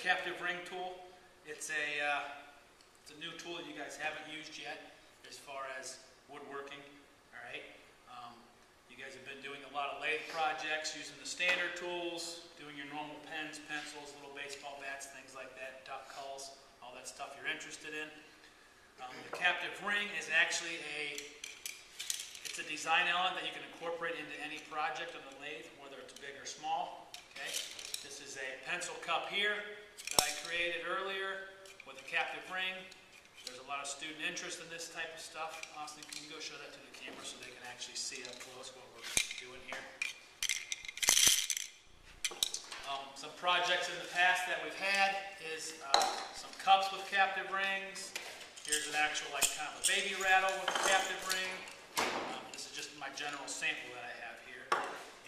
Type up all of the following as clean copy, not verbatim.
captive ring tool. It's a new tool that you guys haven't used yet as far as woodworking. All right. You guys have been doing a lot of lathe projects using the standard tools, doing your normal pens, pencils, little baseball bats, things like that, duck culls, all that stuff you're interested in. The captive ring is actually it's a design element that you can incorporate into any project on the lathe, whether it's big or small. Okay. This is a pencil cup here that I created earlier with a captive ring. There's a lot of student interest in this type of stuff. Austin, can you go show that to the camera so they can actually see up close what we're doing here? Some projects in the past that we've had is some cups with captive rings. Here's an actual kind of a baby rattle with a captive ring. This is just my general sample that I have here.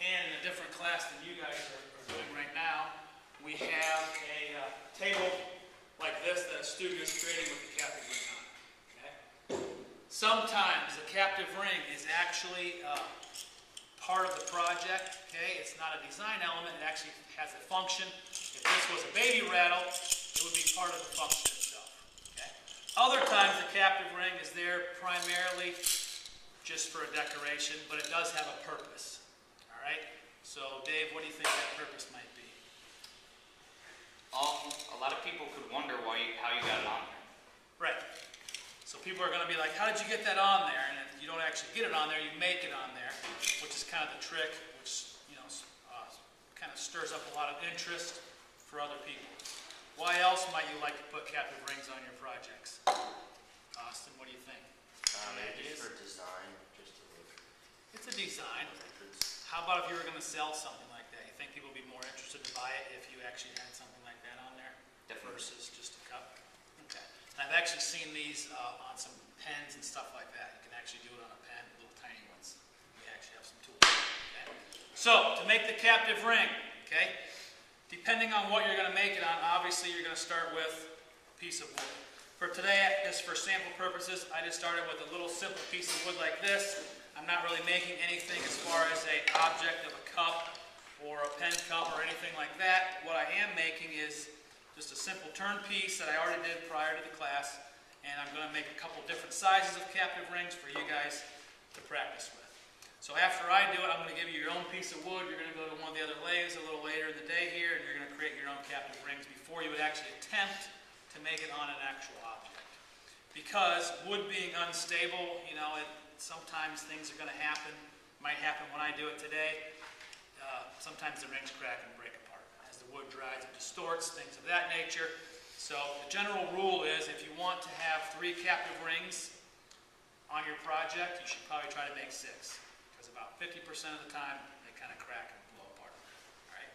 And in a different class than you guys are doing right now, we have a table like this that a student is creating with the captive ring on. Okay? Sometimes the captive ring is actually part of the project. Okay? It's not a design element, it actually has a function. If this was a baby rattle, it would be part of the function itself. Okay? Other times the captive ring is there primarily just for a decoration, but it does have a purpose. All right? So Dave, what do you think that purpose might be? A lot of people could wonder how you got it on there. Right. So people are going to be like, how did you get that on there? And if you don't actually get it on there, you make it on there, which is kind of the trick, which kind of stirs up a lot of interest for other people. Why else might you like to put captive rings on your projects? Austin, what do you think? Maybe just for design, just to look. It's a design. How about if you were going to sell something like that? You think people would be more interested to buy it if you actually had something like that on there? Definitely. Versus just a cup? Okay. And I've actually seen these on some pens and stuff like that. You can actually do it on a pen, little tiny ones. We actually have some tools. Okay. So, to make the captive ring, okay, depending on what you're going to make it on, obviously you're going to start with a piece of wood. For today, just for sample purposes, I just started with a little simple piece of wood like this. I'm not really making anything as far as an object of a cup or a pen cup or anything like that. What I am making is just a simple turn piece that I already did prior to the class, and I'm going to make a couple different sizes of captive rings for you guys to practice with. So after I do it, I'm going to give you your own piece of wood. You're going to go to one of the other lathes a little later in the day here, and you're going to create your own captive rings before you would actually attempt to make it on an actual object. Because wood being unstable, sometimes things are going to happen. Might happen when I do it today. Sometimes the rings crack and break apart. As the wood dries, it distorts, things of that nature. So the general rule is if you want to have 3 captive rings on your project, you should probably try to make 6. Because about 50% of the time, they kind of crack and blow apart. All right?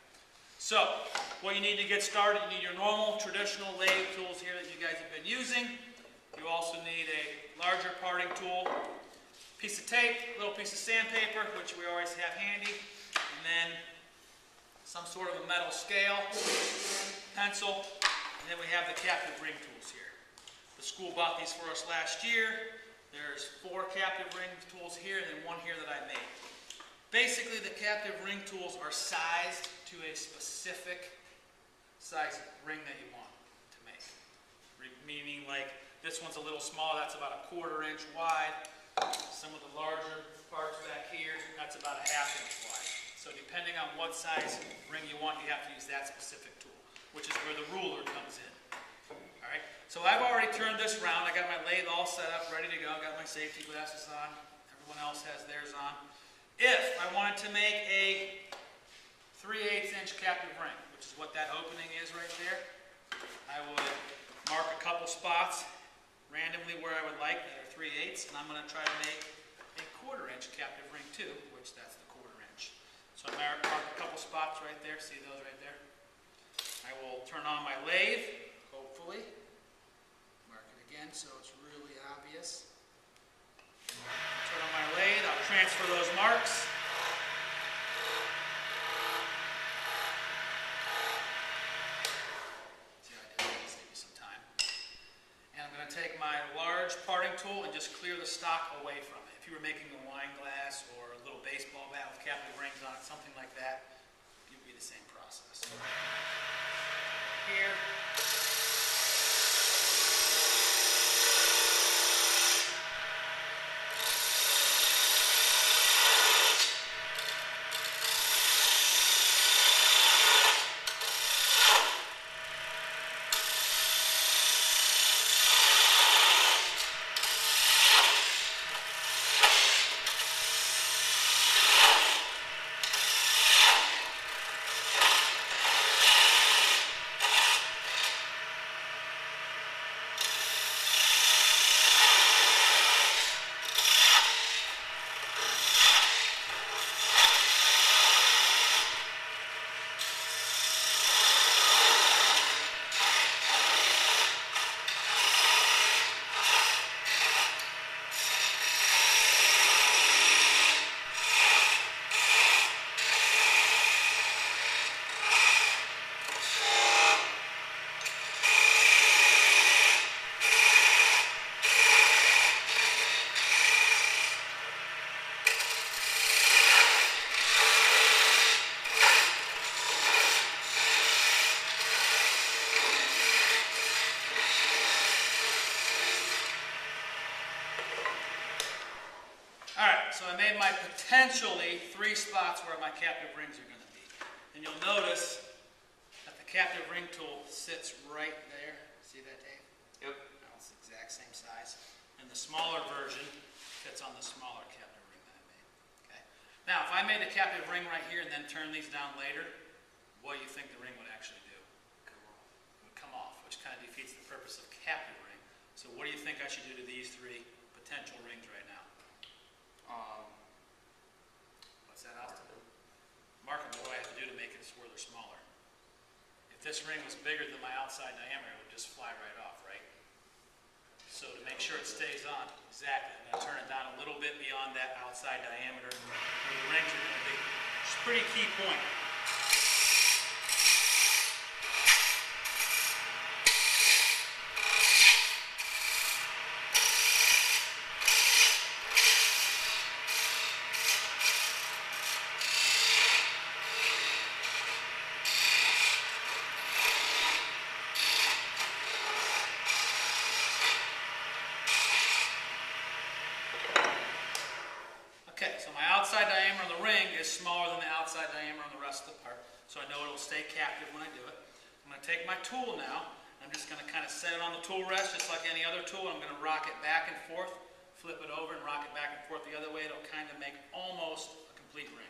So what you need to get started, you need your normal traditional lathe tools here that you guys have been using. You also need a larger parting tool, piece of tape, a little piece of sandpaper, which we always have handy, and then some sort of a metal scale, pencil, and then we have the captive ring tools here. The school bought these for us last year. There's 4 captive ring tools here and then 1 here that I made. Basically, the captive ring tools are sized to a specific size ring that you want to make. Meaning like this one's a little small, that's about 1/4 inch wide. Some of the larger parts back here, that's about 1/2 inch wide. So depending on what size ring you want, you have to use that specific tool, which is where the ruler comes in. All right. So I've already turned this around. I got my lathe all set up, ready to go. Got my safety glasses on. Everyone else has theirs on. If I wanted to make a 3/8 inch captive ring, which is what that opening is right there, I would mark a couple spots randomly where I would like that are 3/8, and I'm going to try to make a 1/4 inch captive ring too, which that's the 1/4 inch. So I mark a couple spots right there. See those right there? I will turn on my lathe, hopefully. Mark it again so it's really obvious. Turn on my lathe. I'll transfer those marks. See how I did that? Save you some time. And I'm going to take my large parting tool and just clear the stock away from it. If you were making a wine glass or a little baseball bat with captive rings on it, something like that, it would be the same process. here. Alright, so I made my potentially 3 spots where my captive rings are going to be. And you'll notice that the captive ring tool sits right there. See that, Dave? Yep. Now it's the exact same size. And the smaller version fits on the smaller captive ring that I made. Okay. Now, if I made a captive ring right here and then turn these down later, what do you think the ring would actually do? It would come off, which kind of defeats the purpose of captive ring. So what do you think I should do to these 3 potential rings right now? What's that, Austin? Mark them. What do I have to do to make it where they're smaller? If this ring was bigger than my outside diameter, it would just fly right off, right? So to make sure it stays on, exactly, I'm going to turn it down a little bit beyond that outside diameter where the rings are going to be. It's a pretty key point. Okay, so my outside diameter on the ring is smaller than the outside diameter on the rest of the part, so I know it'll stay captive when I do it. I'm going to take my tool now, I'm just going to kind of set it on the tool rest just like any other tool. I'm going to rock it back and forth, flip it over and rock it back and forth the other way. It'll kind of make almost a complete ring.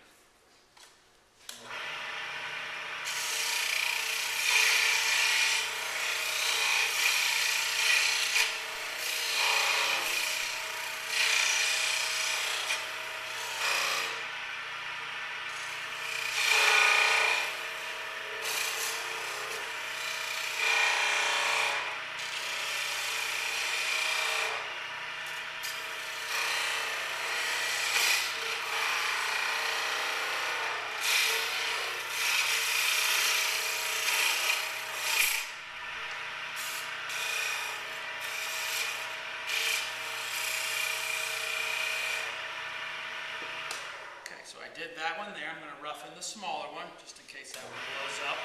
So I did that one there. I'm going to roughen the smaller one, just in case that one blows up.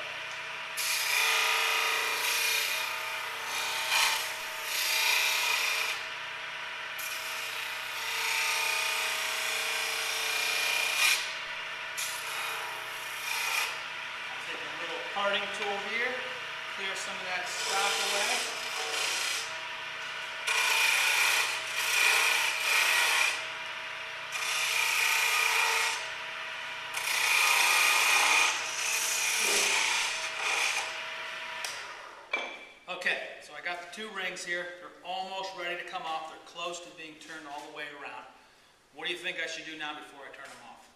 I'll take a little parting tool here, clear some of that stock away. Okay, so I got the 2 rings here. They're almost ready to come off. They're close to being turned all the way around. What do you think I should do now before I turn them off?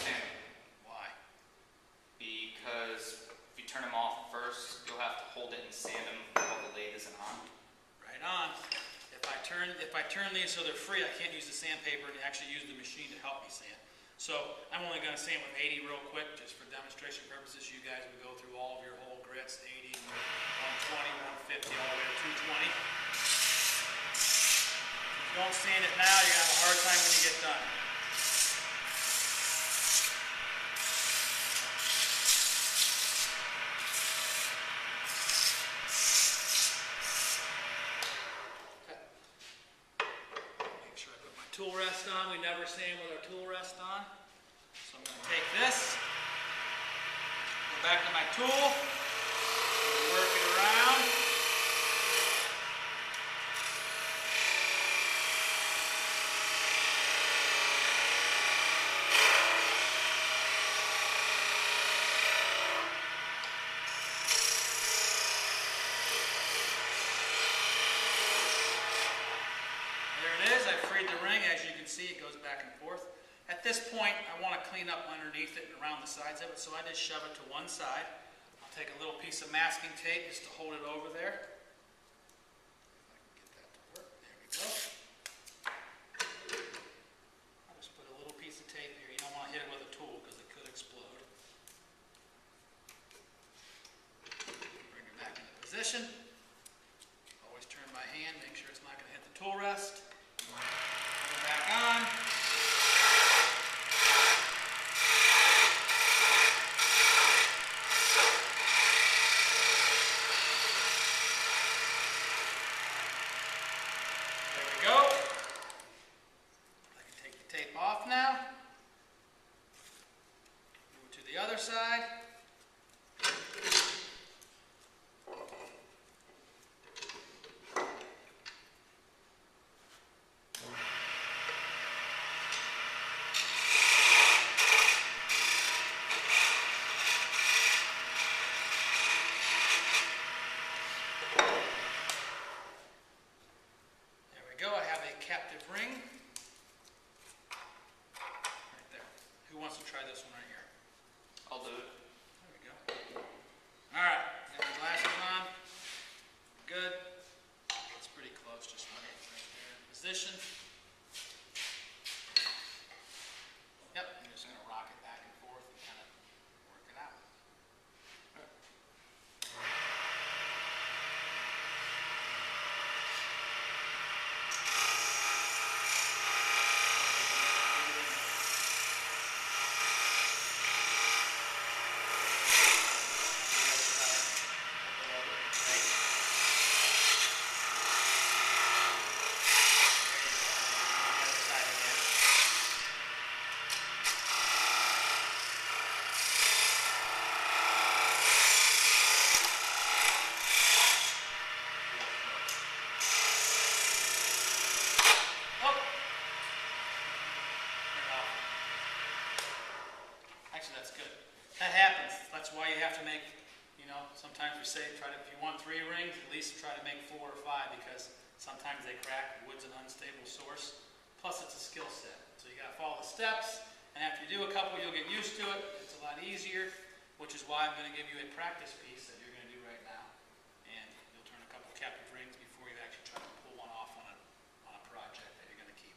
Sand. Why? Because if you turn them off first, you'll have to hold it and sand them while the lathe isn't on. Right on. If I turn these so they're free, I can't use the sandpaper and actually use the machine to help me sand. So I'm only going to sand with 80 real quick, just for demonstration purposes. You guys would go through all of your whole grits, 80, 120, 150, all the way to 220. If you don't sand it now, you're going to have a hard time when you get done. tool rest on. We never sand with our tool rest on. So I'm going to take this, go back to my tool, work it around. The ring, as you can see, it goes back and forth. At this point, I want to clean up underneath it and around the sides of it, so I just shove it to one side. I'll take a little piece of masking tape just to hold it over there. If I can get that to work. There we go. I'll just put a little piece of tape here. You don't want to hit it with a tool because it could explode. Bring it back into position. Always turn my hand, make sure it's not going to hit the tool rest. Back on. There we go. I can take the tape off now. Move to the other side. Captive ring. Right there. Who wants to try this one right here? I'll do it. There we go. Alright, got my glasses on. Good. It's pretty close, just right there in position. Yep, I'm just going to rock it back and forth and kind of work it out. That's good. That happens. That's why you have to make, sometimes we say if you want 3 rings, at least try to make 4 or 5 because sometimes they crack. Wood's an unstable source. Plus it's a skill set. So you got to follow the steps, and after you do a couple, you'll get used to it. It's a lot easier, which is why I'm going to give you a practice piece that you're going to do right now. And you'll turn a couple captive rings before you actually try to pull one off on a project that you're going to keep.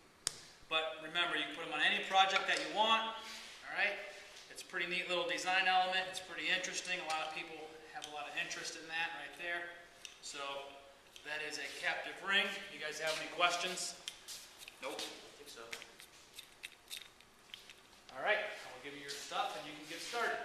But remember, you can put them on any project that you want. All right? It's a pretty neat little design element. It's pretty interesting. A lot of people have a lot of interest in that right there. So that is a captive ring. You guys have any questions? Nope. I think so. All right. I will give you your stuff and you can get started.